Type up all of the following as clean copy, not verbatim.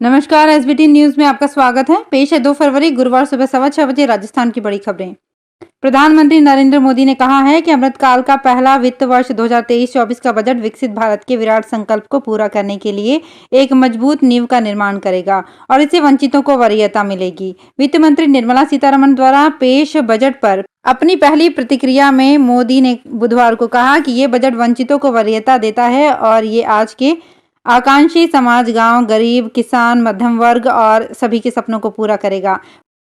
नमस्कार। SBT news में आपका स्वागत है। पेश है 2 फरवरी गुरुवार सुबह 6:15 राजस्थान की बड़ी खबरें। प्रधानमंत्री नरेंद्र मोदी ने कहा है कि अमृतकाल का पहला वित्त वर्ष 2023-24 का बजट विकसित भारत के विराट संकल्प को पूरा करने के लिए एक मजबूत नींव का निर्माण करेगा और इससे वंचितों को वरीयता मिलेगी। वित्त मंत्री निर्मला सीतारमण द्वारा पेश बजट पर अपनी पहली प्रतिक्रिया में मोदी ने बुधवार को कहा कि ये बजट वंचितों को वरीयता देता है और ये आज के आकांक्षी समाज, गांव, गरीब, किसान, मध्यम वर्ग और सभी के सपनों को पूरा करेगा।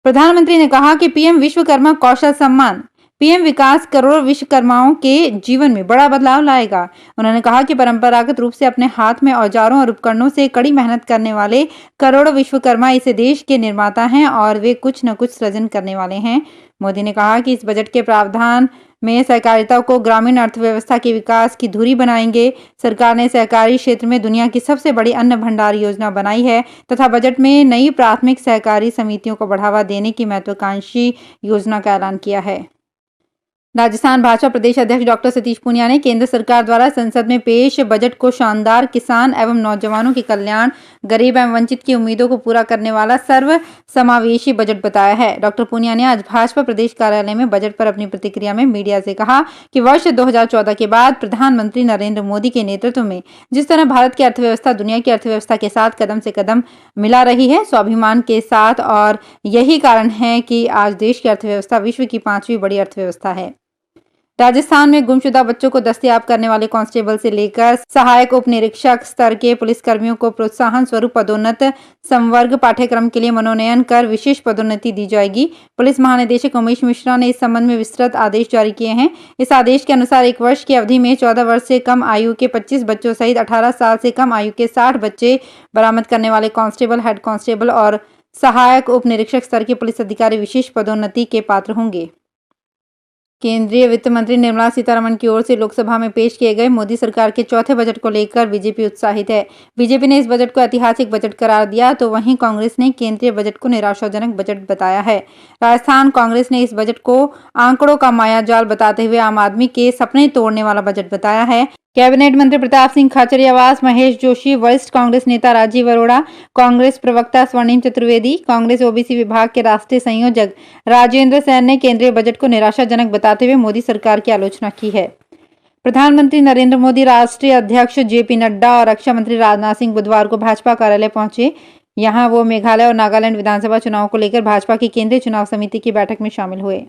प्रधानमंत्री ने कहा कि पीएम विश्वकर्मा कौशल सम्मान पीएम विकास करोड़ों विश्वकर्माओं के जीवन में बड़ा बदलाव लाएगा। उन्होंने कहा कि परंपरागत रूप से अपने हाथ में औजारों और उपकरणों से कड़ी मेहनत करने वाले करोड़ों विश्वकर्मा इस देश के निर्माता हैं और वे कुछ न कुछ सृजन करने वाले हैं। मोदी ने कहा कि इस बजट के प्रावधान में सहकारिता को ग्रामीण अर्थव्यवस्था के विकास की धुरी बनाएंगे। सरकार ने सहकारी क्षेत्र में दुनिया की सबसे बड़ी अन्न भंडार योजना बनाई है तथा बजट में नई प्राथमिक सहकारी समितियों को बढ़ावा देने की महत्वाकांक्षी योजना का ऐलान किया है। राजस्थान भाजपा प्रदेश अध्यक्ष डॉक्टर सतीश पूनिया ने केंद्र सरकार द्वारा संसद में पेश बजट को शानदार, किसान एवं नौजवानों के कल्याण, गरीब एवं वंचित की उम्मीदों को पूरा करने वाला सर्व समावेशी बजट बताया है। डॉक्टर पूनिया ने आज भाजपा प्रदेश कार्यालय में बजट पर अपनी प्रतिक्रिया में मीडिया से कहा कि वर्ष 2014 के बाद प्रधानमंत्री नरेंद्र मोदी के नेतृत्व में जिस तरह भारत की अर्थव्यवस्था दुनिया की अर्थव्यवस्था के साथ कदम से कदम मिला रही है, स्वाभिमान के साथ, और यही कारण है कि आज देश की अर्थव्यवस्था विश्व की 5वीं बड़ी अर्थव्यवस्था है। राजस्थान में गुमशुदा बच्चों को दस्तयाब करने वाले कांस्टेबल से लेकर सहायक उप निरीक्षक स्तर के पुलिसकर्मियों को प्रोत्साहन स्वरूप पदोन्नत संवर्ग पाठ्यक्रम के लिए मनोनयन कर विशेष पदोन्नति दी जाएगी। पुलिस महानिदेशक उमेश मिश्रा ने इस संबंध में विस्तृत आदेश जारी किए हैं। इस आदेश के अनुसार 1 वर्ष की अवधि में 14 वर्ष से कम आयु के 25 बच्चों सहित 18 साल से कम आयु के 60 बच्चे बरामद करने वाले कांस्टेबल, हेड कांस्टेबल और सहायक उप निरीक्षक स्तर के पुलिस अधिकारी विशेष पदोन्नति के पात्र होंगे। केंद्रीय वित्त मंत्री निर्मला सीतारमण की ओर से लोकसभा में पेश किए गए मोदी सरकार के चौथे बजट को लेकर बीजेपी उत्साहित है। बीजेपी ने इस बजट को ऐतिहासिक बजट करार दिया, तो वहीं कांग्रेस ने केंद्रीय बजट को निराशाजनक बजट बताया है। राजस्थान कांग्रेस ने इस बजट को आंकड़ों का मायाजाल बताते हुए आम आदमी के सपने तोड़ने वाला बजट बताया है। कैबिनेट मंत्री प्रताप सिंह खाचरियावास, महेश जोशी, वरिष्ठ कांग्रेस नेता राजीव अरोड़ा, कांग्रेस प्रवक्ता स्वर्णिम चतुर्वेदी, कांग्रेस ओबीसी विभाग के राष्ट्रीय संयोजक राजेंद्र सैन ने केंद्रीय बजट को निराशाजनक बताते हुए मोदी सरकार की आलोचना की है। प्रधानमंत्री नरेंद्र मोदी, राष्ट्रीय अध्यक्ष जेपी नड्डा और रक्षा मंत्री राजनाथ सिंह बुधवार को भाजपा कार्यालय पहुंचे। यहां वो मेघालय और नागालैंड विधानसभा चुनाव को लेकर भाजपा की केंद्रीय चुनाव समिति की बैठक में शामिल हुए।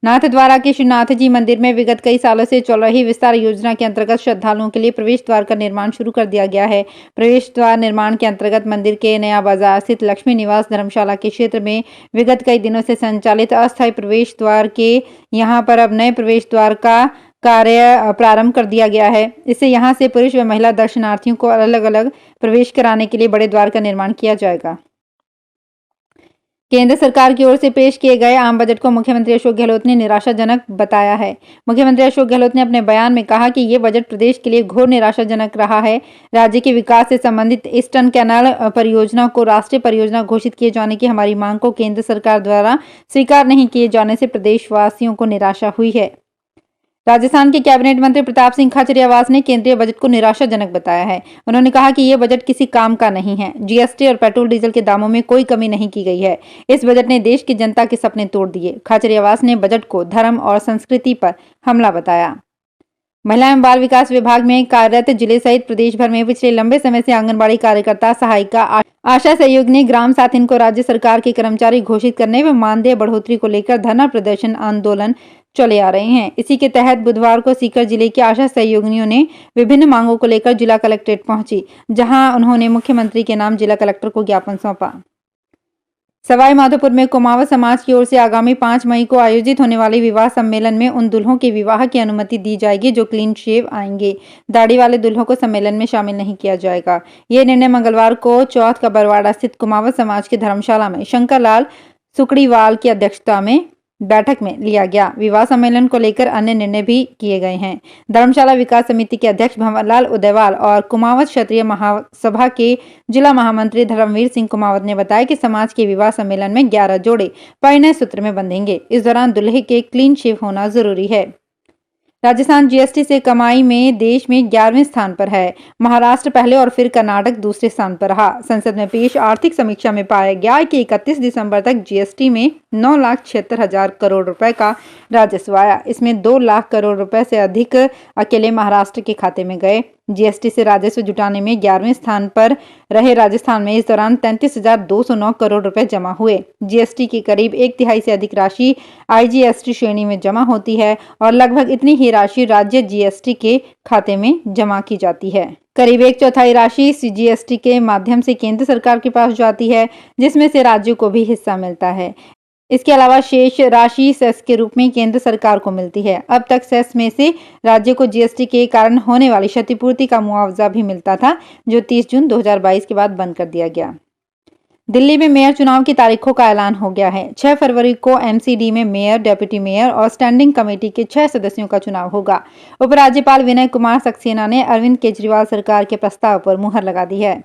नाथद्वारा के श्रीनाथ जी मंदिर में विगत कई सालों से चल रही विस्तार योजना के अंतर्गत श्रद्धालुओं के लिए प्रवेश द्वार का निर्माण शुरू कर दिया गया है। प्रवेश द्वार निर्माण के अंतर्गत मंदिर के नया बाजार स्थित लक्ष्मी निवास धर्मशाला के क्षेत्र में विगत कई दिनों से संचालित अस्थायी प्रवेश द्वार के यहां पर अब नए प्रवेश द्वार का कार्य प्रारंभ कर दिया गया है। इससे यहां से पुरुष व महिला दर्शनार्थियों को अलग अलग प्रवेश कराने के लिए बड़े द्वार का निर्माण किया जाएगा। केंद्र सरकार की ओर से पेश किए गए आम बजट को मुख्यमंत्री अशोक गहलोत ने निराशाजनक बताया है। मुख्यमंत्री अशोक गहलोत ने अपने बयान में कहा कि ये बजट प्रदेश के लिए घोर निराशाजनक रहा है। राज्य के विकास से संबंधित ईस्टर्न कैनाल परियोजना को राष्ट्रीय परियोजना घोषित किए जाने की हमारी मांग को केंद्र सरकार द्वारा स्वीकार नहीं किए जाने से प्रदेशवासियों को निराशा हुई है। राजस्थान के कैबिनेट मंत्री प्रताप सिंह खाचरियावास ने केंद्रीय बजट को निराशाजनक बताया है। उन्होंने कहा कि यह बजट किसी काम का नहीं है। जीएसटी और पेट्रोल डीजल के दामों में कोई कमी नहीं की गई है। इस बजट ने देश की जनता के सपने तोड़ दिए। खाचरियावास ने बजट को धर्म और संस्कृति पर हमला बताया। महिला एवं बाल विकास विभाग में कार्यरत जिले सहित प्रदेश भर में पिछले लंबे समय से आंगनबाड़ी कार्यकर्ता, सहायिका, आशा सहयोगिनी, ग्राम साथिन को राज्य सरकार के कर्मचारी घोषित करने व मानदेय बढ़ोतरी को लेकर धरना प्रदर्शन आंदोलन चले आ रहे हैं। इसी के तहत बुधवार को सीकर जिले की आशा सहयोगिनियों ने विभिन्न मांगों को लेकर जिला कलेक्ट्रेट पहुंची, जहां उन्होंने मुख्यमंत्री के नाम जिला कलेक्टर को ज्ञापन सौंपा। सवाई माधोपुर में कुमावत समाज की ओर से आगामी 5 मई को आयोजित होने वाले विवाह सम्मेलन में उन दुल्हों के विवाह की अनुमति दी जाएगी जो क्लीन शेव आएंगे। दाढ़ी वाले दुल्हों को सम्मेलन में शामिल नहीं किया जाएगा। ये निर्णय मंगलवार को चौथ का बरवाड़ा स्थित कुमावत समाज की धर्मशाला में शंकर लाल सुकड़ीवाल की अध्यक्षता में बैठक में लिया गया। विवाह सम्मेलन को लेकर अन्य निर्णय भी किए गए हैं। धर्मशाला विकास समिति के अध्यक्ष भंवरलाल उदयवाल और कुमावत क्षत्रिय महासभा के जिला महामंत्री धर्मवीर सिंह कुमावत ने बताया कि समाज के विवाह सम्मेलन में 11 जोड़े परिणय सूत्र में बंधेंगे। इस दौरान दूल्हे के क्लीन शेव होना जरूरी है। राजस्थान जीएसटी से कमाई में देश में 11वें स्थान पर है। महाराष्ट्र पहले और फिर कर्नाटक दूसरे स्थान पर रहा। संसद में पेश आर्थिक समीक्षा में पाया गया कि 31 दिसंबर तक जीएसटी में 9,76,000 करोड़ रुपए का राजस्व आया। इसमें 2 लाख करोड़ रुपए से अधिक अकेले महाराष्ट्र के खाते में गए। जीएसटी से राजस्व जुटाने में 11वें स्थान पर रहे राजस्थान में इस दौरान 33,209 करोड़ रुपए जमा हुए। जीएसटी की करीब 1/3 से अधिक राशि आईजीएसटी श्रेणी में जमा होती है और लगभग इतनी ही राशि राज्य जीएसटी के खाते में जमा की जाती है। करीब 1/4 राशि सीजीएसटी के माध्यम से केंद्र सरकार के पास जाती है, जिसमें से राज्यों को भी हिस्सा मिलता है। इसके अलावा शेष राशि सेस के रूप में केंद्र सरकार को मिलती है। अब तक सेस में से राज्य को जीएसटी के कारण होने वाली क्षतिपूर्ति का मुआवजा भी मिलता था, जो 30 जून 2022 के बाद बंद कर दिया गया। दिल्ली में मेयर चुनाव की तारीखों का ऐलान हो गया है। 6 फरवरी को एमसीडी में मेयर, डेप्यूटी मेयर और स्टैंडिंग कमेटी के 6 सदस्यों का चुनाव होगा। उपराज्यपाल विनय कुमार सक्सेना ने अरविंद केजरीवाल सरकार के प्रस्ताव पर मुहर लगा दी है।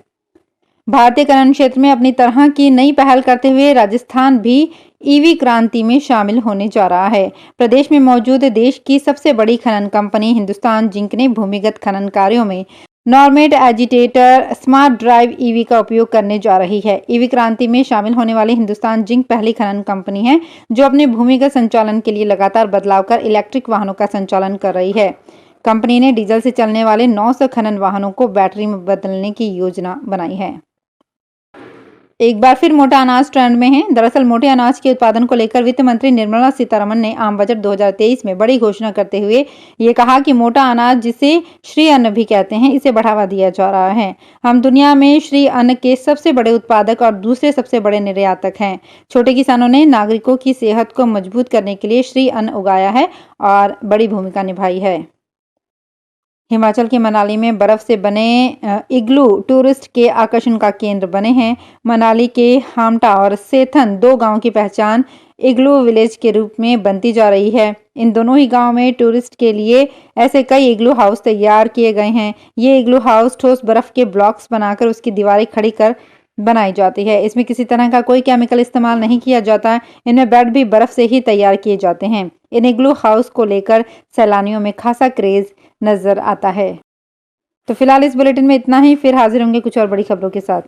भारतीय खनन क्षेत्र में अपनी तरह की नई पहल करते हुए राजस्थान भी ईवी क्रांति में शामिल होने जा रहा है। प्रदेश में मौजूद देश की सबसे बड़ी खनन कंपनी हिंदुस्तान जिंक ने भूमिगत खनन कार्यों में नॉर्मेट एजिटेटर स्मार्ट ड्राइव ईवी का उपयोग करने जा रही है। ईवी क्रांति में शामिल होने वाली हिंदुस्तान जिंक पहली खनन कंपनी है जो अपने भूमिगत संचालन के लिए लगातार बदलाव कर इलेक्ट्रिक वाहनों का संचालन कर रही है। कंपनी ने डीजल से चलने वाले 900 खनन वाहनों को बैटरी में बदलने की योजना बनाई है। एक बार फिर मोटा अनाज ट्रेंड में है। दरअसल मोटे अनाज के उत्पादन को लेकर वित्त मंत्री निर्मला सीतारमण ने आम बजट 2023 में बड़ी घोषणा करते हुए ये कहा कि मोटा अनाज, जिसे श्री अन्न भी कहते हैं, इसे बढ़ावा दिया जा रहा है। हम दुनिया में श्री अन्न के सबसे बड़े उत्पादक और दूसरे सबसे बड़े निर्यातक हैं। छोटे किसानों ने नागरिकों की सेहत को मजबूत करने के लिए श्री अन्न उगाया है और बड़ी भूमिका निभाई है। हिमाचल के मनाली में बर्फ से बने इग्लू टूरिस्ट के आकर्षण का केंद्र बने हैं। मनाली के हामटा और सेथन 2 गांवों की पहचान इग्लू विलेज के रूप में बनती जा रही है। इन दोनों ही गांव में टूरिस्ट के लिए ऐसे कई इग्लू हाउस तैयार किए गए हैं। ये इग्लू हाउस ठोस बर्फ के ब्लॉक्स बनाकर उसकी दीवारें खड़ी कर बनाई जाती है। इसमें किसी तरह का कोई केमिकल इस्तेमाल नहीं किया जाता। इनमें बेड भी बर्फ से ही तैयार किए जाते हैं। इन इग्लू हाउस को लेकर सैलानियों में खासा क्रेज नजर आता है। तो फिलहाल इस बुलेटिन में इतना ही। फिर हाजिर होंगे कुछ और बड़ी खबरों के साथ।